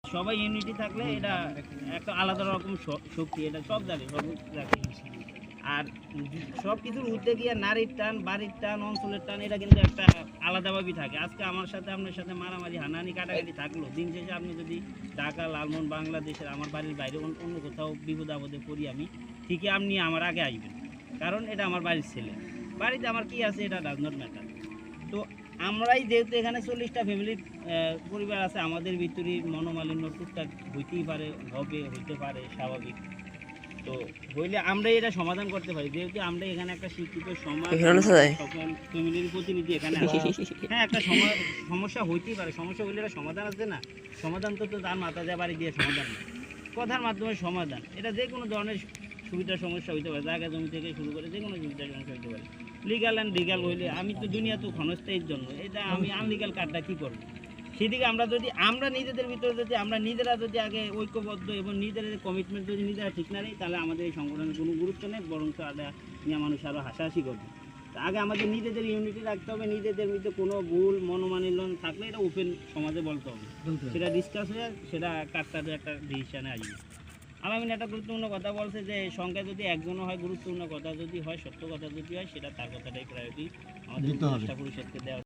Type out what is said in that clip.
সবাই ইউনিটি থাকলে এটা একটা আলাদা রকম শক্তি, এটা সব জানে সব জায়গায়। আর সব কিছুর উঠতে গিয়ে নারীর টান, বাড়ির টান, অঞ্চলের টান, এটা কিন্তু একটা আলাদাভাবেই থাকে। আজকে আমার সাথে আপনার সাথে মারামারি, হানাহানি, কাটাকাটি থাকলো, দিন শেষে আপনি যদি ঢাকা, লালমোহন, বাংলাদেশের আমার বাড়ির বাইরে অন্য কোথাও বিপদ আপদে পড়ি আমি, ঠিকই আপনি আমার আগে আসবেন, কারণ এটা আমার বাড়ির ছেলে। বাড়িতে আমার কি আছে এটা ডাজ নট ম্যাটার। তো আমরাই যেহেতু এখানে 40টা ফ্যামিলির পরিবার আছে, আমাদের ভিতরে মনোমালিন্য টুকটাক হইতেই পারে, হইতে পারে, স্বাভাবিক। তো হইলে আমরাই এটা সমাধান করতে পারি, যেহেতু আমরা এখানে একটা শিক্ষিত সমাজ, সকল ফ্যামিলির প্রতিনিধি এখানে আছে। হ্যাঁ, একটা সমস্যা হইতেই পারে, সমস্যা হইলে এটা সমাধান আছে না, সমাধান তো তার মাথা দিয়ে বাড়ি দিয়ে সমাধান না, কথার মাধ্যমে সমাধান। এটা যে কোনো ধরনের সুবিধার সমস্যা হইতে পারে, জায়গা জমি থেকে শুরু করে যে কোনো সুবিধার সমস্যা হইতে পারে। লিগাল অ্যান্ড লিগাল হইলে আমি তো দুনিয়া তো ক্ষণস্থায়ীর জন্য, এটা আমি আনলিগাল কার্ডটা কী করবো? সেদিকে আমরা নিজেদের ভিতরে যদি আমরা নিজেরা যদি আগে ঐক্যবদ্ধ এবং নিজেদের কমিটমেন্ট যদি নিজেরা ঠিক না নেই, তাহলে আমাদের এই সংগঠনের কোনো গুরুত্ব নেই, বরং নিয়ে মানুষ আরও হাসাহাসি করবে। আগে আমাদের নিজেদের ইউনিটি রাখতে হবে, নিজেদের মধ্যে কোনো ভুল মনোমালিন্য থাকলে এটা ওপেন সমাজে বলতে হবে, সেটা ডিসকাস হয়ে সেটা কাটটাতে একটা ডিসিশনে আসবে। আলামিন একটা গুরুত্বপূর্ণ কথা বলছে যে সংখ্যা যদি একজনও হয়, গুরুত্বপূর্ণ কথা যদি হয়, সত্য কথা যদি হয়, সেটা তার কথাটাই প্রায়োরিটি আমাদের চেষ্টা পরিষদকে দেওয়া।